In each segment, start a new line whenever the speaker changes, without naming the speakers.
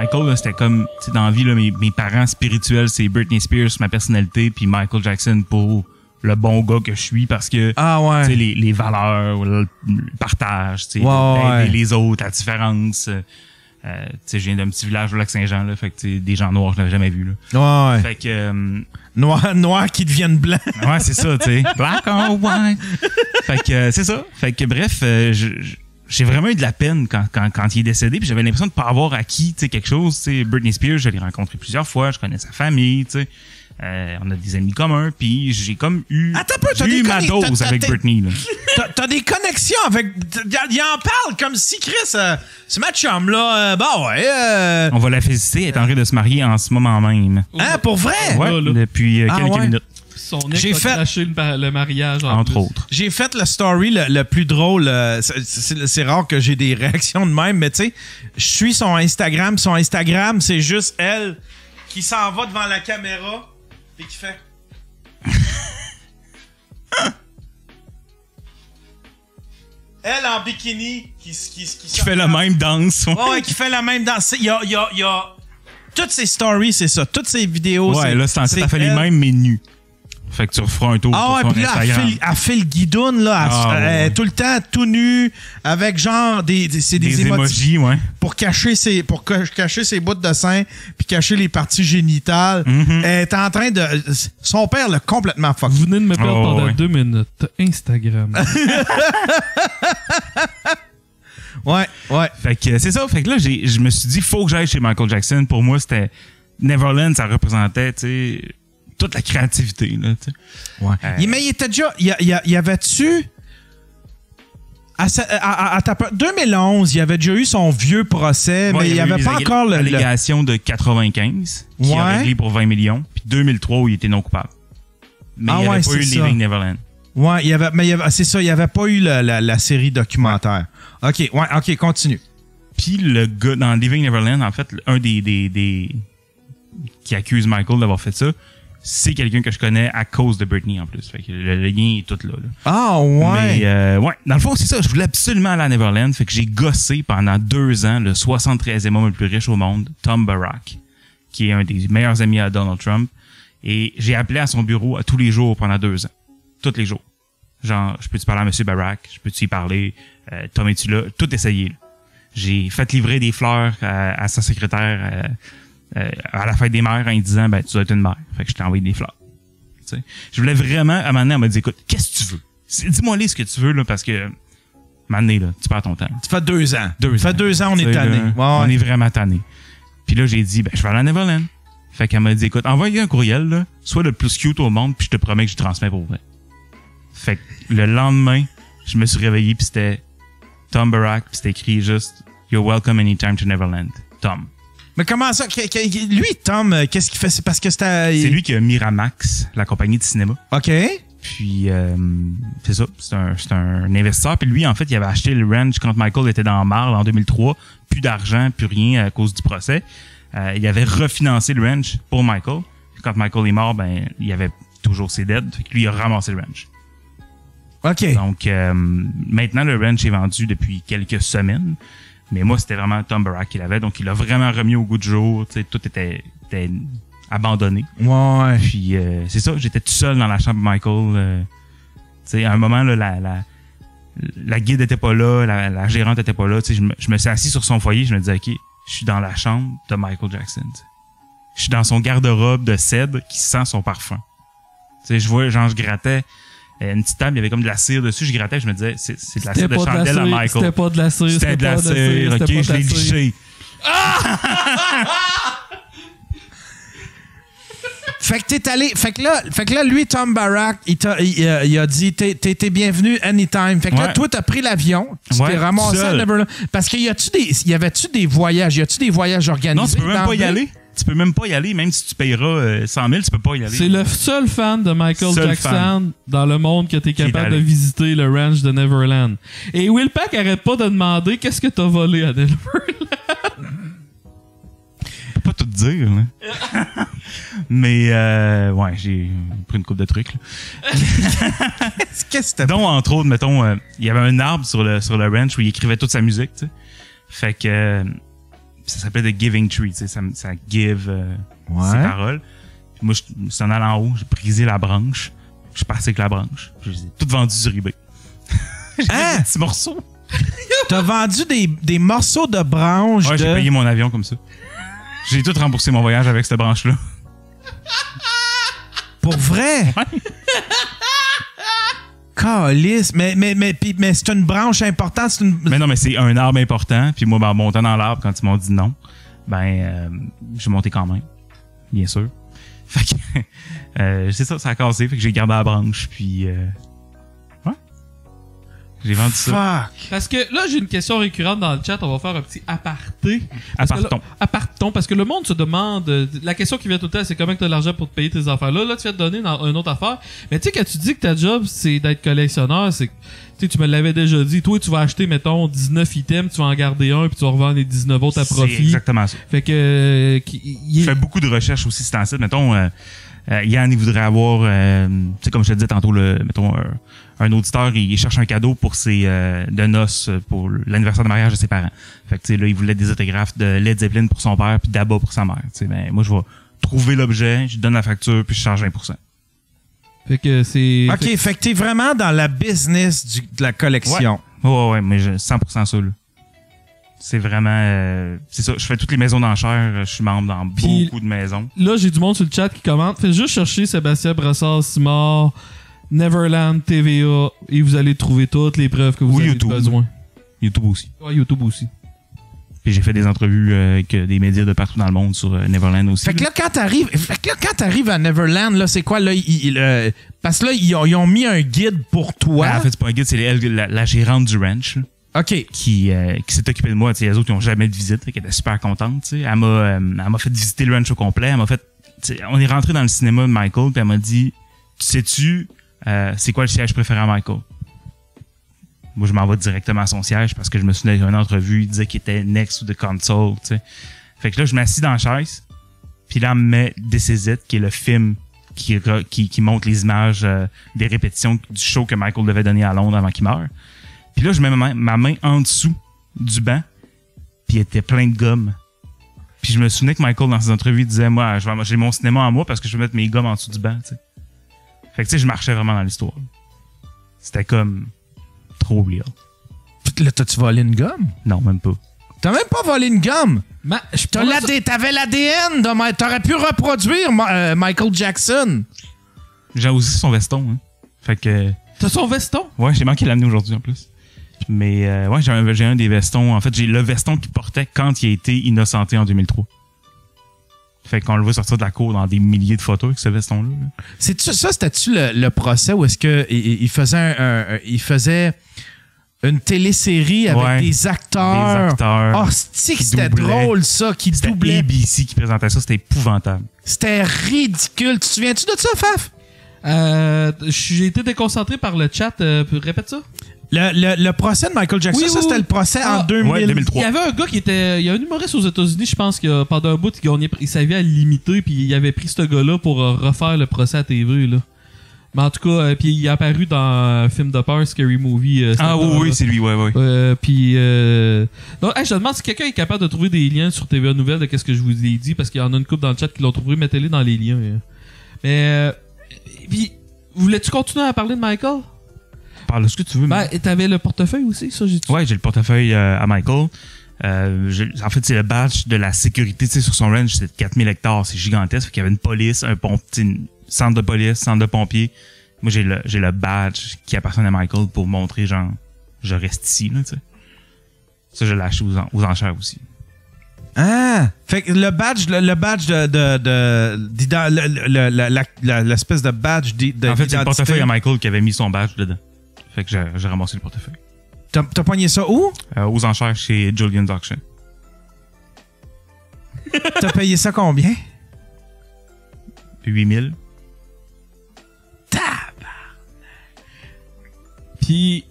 Michael, là, c'était comme, tu sais, dans la vie, là, mes parents spirituels, c'est Britney Spears, ma personnalité, puis Michael Jackson pour le bon gars que je suis, parce que, tu sais, les valeurs, le partage, tu sais, d'aider les autres, la différence. Tu sais, je viens d'un petit village au Lac-Saint-Jean, là, fait que, tu sais, des gens noirs, je n'avais jamais vu, là. Fait que,
noirs qui deviennent blancs.
Ouais, c'est ça, tu sais. Black or white. Fait que, c'est ça. Fait que, bref, j'ai vraiment eu de la peine quand il est décédé, puis j'avais l'impression de pas avoir acquis, tu sais, quelque chose. Tu sais, Britney Spears, je l'ai rencontré plusieurs fois, je connais sa famille, tu sais. On a des amis communs, puis j'ai comme eu ma dose avec Britney.
T'as des connexions avec... Il en parle comme si Chris, c'est ma chum, là.
On va la féliciter, elle est en train de se marier en ce moment même.
Hein, pour vrai?
Ouais, depuis quelques minutes.
Son ex a crashé le mariage.
Entre autres.
J'ai fait le story le plus drôle. C'est rare que j'ai des réactions de même, mais tu sais, je suis son Instagram. Son Instagram, c'est juste elle qui s'en va devant la caméra et qui fait... Elle en bikini qui
fait la même danse.
Ouais, qui fait la même danse. Il y a... Toutes ses stories, c'est ça. Toutes ses vidéos,
ouais, là, c'est fait les mêmes, mais nus. Fait que tu referas un tour sur son Instagram.
Elle fait le guidoune, là. Tout le temps, tout nu, avec genre des
emojis, ouais.
Pour cacher ses bouts de sein, puis cacher les parties génitales. Elle est en train de... Son père l'a complètement fucké.
Vous venez de me perdre pendant 2 minutes. Instagram.
Ouais.
Fait que c'est ça. Fait que là, je me suis dit, faut que j'aille chez Michael Jackson. Pour moi, c'était... Neverland, ça représentait, tu sais... toute la créativité, là, tu sais.
Ouais. Mais il était déjà... Y avait-tu... À 2011, il avait déjà eu son vieux procès, mais il n'y avait pas encore
l'allégation de 95, qui a réglé pour 20 millions, puis 2003, où il était non coupable. Mais il n'y avait pas eu Leaving Neverland.
Ouais, c'est ça, il n'y avait pas eu la série documentaire. OK, continue.
Puis le gars, dans Leaving Neverland, en fait, un des qui accuse Michael d'avoir fait ça, c'est quelqu'un que je connais à cause de Britney en plus. Fait que le lien est tout là.
Ah ouais.
Mais dans le fond, c'est ça. Je voulais absolument aller à Neverland. Fait que j'ai gossé pendant 2 ans le 73e homme le plus riche au monde, Tom Barack, qui est un des meilleurs amis à Donald Trump. Et j'ai appelé à son bureau tous les jours pendant 2 ans. Tous les jours. Genre, je peux-tu parler à M. Barack? Je peux-tu y parler? Tom, es-tu là? Tout essayé. Là. J'ai fait livrer des fleurs à sa secrétaire à la fête des mères en lui disant, ben, tu dois être une mère. Fait que je t'ai envoyé des fleurs. T'sais. Je voulais vraiment, à un moment donné, elle m'a dit, écoute, qu'est-ce que tu veux? Dis-moi ce que tu veux, là, parce que, à un moment donné, là, tu perds ton temps.
Ça fait 2 ans.
Ça fait
2 ans, on est tanné.
On est vraiment tanné. Puis là, j'ai dit, ben, je vais aller à Neverland. Fait qu'elle m'a dit, écoute, envoie-lui un courriel, là, sois le plus cute au monde, puis je te promets que je transmets pour vrai. Fait que le lendemain, je me suis réveillé, puis c'était Tom Barack, puis c'était écrit juste, You're welcome anytime to Neverland. Tom.
Mais comment ça? Lui, Tom, qu'est-ce qu'il fait? C'est parce que c'était...
C'est lui qui a Miramax, la compagnie de cinéma.
OK.
Puis, c'est ça. C'est un investisseur. Puis lui, en fait, il avait acheté le ranch quand Michael était dans Marle en 2003. Plus d'argent, plus rien à cause du procès. Il avait refinancé le ranch pour Michael. Puis quand Michael est mort, ben, il avait toujours ses dettes. Fait que lui, il a ramassé le ranch.
OK.
Donc, maintenant, le ranch est vendu depuis quelques semaines. Mais moi, c'était vraiment Tom Barack qui l'avait. Donc, il l'a vraiment remis au goût du jour. T'sais, tout était abandonné.
Ouais.
Puis, c'est ça. J'étais tout seul dans la chambre de Michael. À un moment, là, la guide était pas là. La gérante était pas là. Je me suis assis sur son foyer. Je me disais, OK, je suis dans la chambre de Michael Jackson. T'sais. Je suis dans son garde-robe de cèdre qui sent son parfum. Je vois, genre, je grattais une petite table, il y avait comme de la cire dessus, je grattais, je me disais, c'est de la cire de chandelle à Michael.
C'était pas de la cire.
C'était de la cire, ok, je l'ai liché.
Fait que t'es allé, fait que là, lui, Tom Barack, il a dit, t'es bienvenu anytime. Fait que là, toi, t'as pris l'avion, tu t'es ramassé à Neverland. Parce qu'il y avait-tu des voyages organisés?
Non, tu peux même pas y aller. Tu peux même pas y aller, même si tu payeras 100 000, tu peux pas y aller.
C'est le seul fan de Michael Jackson dans le monde que t'es capable de visiter le ranch de Neverland. Et Will Pack arrête pas de demander qu'est-ce que t'as volé à Neverland.
Je peux pas tout dire, là. Mais, ouais, j'ai pris une couple de trucs, là.
Qu'est-ce que c'était?
Donc, entre autres, mettons, il y avait un arbre sur le ranch où il écrivait toute sa musique, tu sais. Fait que, ça s'appelait The Giving Tree, tu sais, ça give ses paroles. Puis moi, je suis en allant en haut, j'ai brisé la branche. Je suis parti avec la branche. Je les ai toutes vendues sur eBay. J'ai des petits morceaux.
T'as vendu des morceaux de branches.
Ouais, j'ai payé mon avion comme ça. J'ai tout remboursé mon voyage avec cette branche-là.
Pour vrai?
Ouais.
Calice. Mais c'est une branche importante.
Mais non, mais c'est un arbre important. Puis moi, en montant dans l'arbre, quand ils m'ont dit non, j'ai monté quand même. Bien sûr. Fait que, c'est ça a cassé. Fait que j'ai gardé la branche. Puis, j'ai vendu ça.
Fuck.
Parce que là, j'ai une question récurrente dans le chat. On va faire un petit aparté.
Aparton.
Parce que le monde se demande... La question qui vient tout le temps, c'est comment tu as l'argent pour te payer tes affaires. Là, tu viens de donner une autre affaire. Mais tu sais, quand tu dis que ta job, c'est d'être collectionneur, c'est que tu me l'avais déjà dit. Toi, tu vas acheter, mettons, 19 items, tu vas en garder un, puis tu vas revendre les 19 autres à profit.
C'est exactement ça.
Fait que...
Je fais beaucoup de recherches aussi sur un site. Mettons... Yann, il voudrait avoir, tu sais, comme je te disais tantôt, mettons, un auditeur, il cherche un cadeau pour ses de noces pour l'anniversaire de mariage de ses parents. Fait que, tu sais, là, il voulait des autographes de Led Zeppelin pour son père puis d'Abba pour sa mère. Tu sais, ben, moi, je vais trouver l'objet, je donne la facture puis je charge 20%.
Fait que c'est...
OK, fait que t'es vraiment dans la business de la collection.
Ouais, mais 100% ça, là. C'est vraiment... c'est ça, je fais toutes les maisons d'enchères. Je suis membre dans beaucoup de maisons.
Là, j'ai du monde sur le chat qui commente. Faites juste chercher Sébastien Brassard-Simard, Neverland, TVA, et vous allez trouver toutes les preuves que vous avez besoin.
YouTube aussi.
Ouais, YouTube aussi.
Puis j'ai fait des entrevues avec des médias de partout dans le monde sur Neverland aussi.
Fait que là, quand t'arrives à Neverland, là, c'est quoi, là? Parce que là, ils ont mis un guide pour toi.
En fait, c'est pas un guide, c'est la gérante du ranch. Là.
OK.
Qui s'est occupée de moi. T'sais, les autres, ils n'ont jamais de visite. Elle était super contente. T'sais. Elle m'a fait visiter le ranch au complet. Elle m'a fait... On est rentré dans le cinéma de Michael, puis elle m'a dit, sais-tu, c'est quoi le siège préféré à Michael? Moi, je m'en vais directement à son siège parce que je me souviens d'une entrevue, il disait qu'il était next to the console. T'sais. Fait que là, je m'assis dans la chaise, puis là, elle me met This Is It, qui est le film qui montre les images des répétitions du show que Michael devait donner à Londres avant qu'il meure. Puis là, je mets ma main en dessous du banc, puis il était plein de gomme. Puis je me souvenais que Michael, dans ses entrevues, disait, moi, j'ai mon cinéma en moi parce que je vais mettre mes gommes en dessous du banc, tu sais. Fait que, tu sais, je marchais vraiment dans l'histoire. C'était comme trop real.
Là, t'as-tu volé une gomme?
Non, même pas.
T'as même pas volé une gomme? T'avais l'ADN t'aurais pu reproduire Michael Jackson.
J'ai aussi son veston, hein. Fait que...
T'as son veston?
Ouais, j'ai manqué de l'amener aujourd'hui en plus. Mais ouais, j'ai un des vestons. En fait, j'ai le veston qu'il portait quand il a été innocenté en 2003. Fait qu'on le voit sortir de la cour dans des milliers de photos avec ce veston-là. Là.
C'était-tu le procès où est-ce que il faisait une télésérie avec des acteurs. Oh, c'était drôle, ça, qui doublait.
C'était ABC qui présentait ça, c'était épouvantable.
C'était ridicule. Tu te souviens-tu de ça, Faf?
J'ai été déconcentré par le chat. Répète ça.
Le procès de Michael Jackson, c'était le procès en
2003.
Il y avait un gars qui était... Il y a un humoriste aux États-Unis, je pense, que pendant un bout, il savait à limiter, puis il avait pris ce gars-là pour refaire le procès à TV, là. Mais en tout cas, puis il est apparu dans un film de peur, Scary Movie.
Oui, c'est lui, ouais.
Puis... Donc, je te demande si quelqu'un est capable de trouver des liens sur TVA Nouvelles de qu'est-ce que je vous ai dit, parce qu'il y en a une couple dans le chat qui l'ont trouvé. Mettez-les dans les liens. Mais... Puis, voulais-tu continuer à parler de Michael?
Parle ce que tu veux.
T'avais le portefeuille aussi, ça, j'ai dit.
Ouais, j'ai le portefeuille à Michael. En fait, c'est le badge de la sécurité. Tu sais, sur son ranch, c'est 4000 hectares, c'est gigantesque. Il y avait une police, centre de police, centre de pompiers. Moi, j'ai le badge qui appartient à Michael pour montrer, genre, je reste ici, là, tu sais. Ça, je l'ai acheté aux enchères aussi.
Ah! Fait que le badge l'espèce de badge
en fait, c'est le portefeuille à Michael qui avait mis son badge dedans. Fait que j'ai ramassé le portefeuille.
T'as pogné ça où?
Aux enchères chez Julian's Auction.
T'as payé ça combien?
8000.
Puis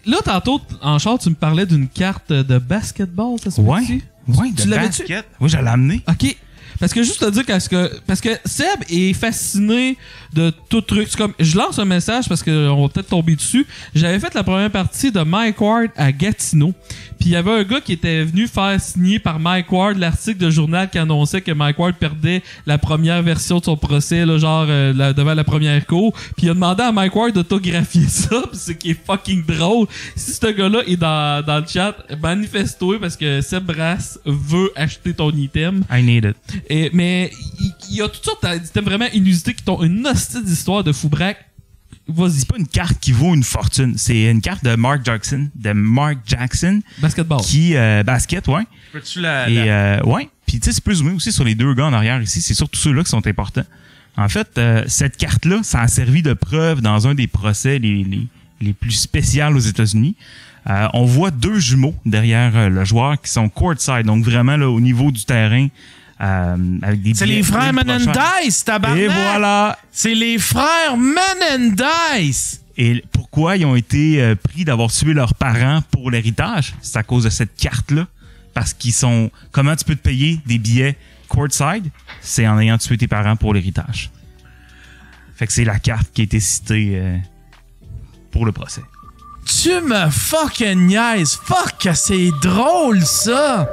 là, tantôt, en char, tu me parlais d'une carte de basketball, ça se fait-tu?
Ouais, de basket. Oui, j'allais l'amener.
OK. Parce que juste te dire parce que Seb est fasciné de tout truc. C'est comme, je lance un message parce qu'on va peut-être tomber dessus. J'avais fait la première partie de Mike Ward à Gatineau. Puis il y avait un gars qui était venu faire signer par Mike Ward l'article de journal qui annonçait que Mike Ward perdait la première version de son procès, là, genre devant la première cour. Puis il a demandé à Mike Ward d'autographier ça, pis ce qui est fucking drôle. Si ce gars-là est dans le chat, manifeste-toi parce que Seb Brass veut acheter ton item.
I need it.
Mais il y a toutes sortes d'items vraiment inusités qui ont une hostie d'histoire de foubraque. Vas-y.
C'est pas une carte qui vaut une fortune. C'est une carte de Mark Jackson.
Basketball.
Qui, basket, ouais.
Peux-tu
ouais. Puis, tu sais, c'est plus zoomé aussi sur les deux gars en arrière ici. C'est surtout ceux-là qui sont importants. En fait, cette carte-là, ça a servi de preuve dans un des procès les plus spéciaux aux États-Unis. On voit deux jumeaux derrière le joueur qui sont courtside, donc vraiment là, au niveau du terrain. Avec des
c'est les frères Menendez, tabarnak!
Et voilà!
C'est les frères Menendez!
Et pourquoi ils ont été pris d'avoir tué leurs parents pour l'héritage? C'est à cause de cette carte-là. Parce qu'ils sont... Comment tu peux te payer des billets courtside? C'est en ayant tué tes parents pour l'héritage. Fait que c'est la carte qui a été citée pour le procès.
Tu me fucking niaises! Fuck, c'est drôle, ça!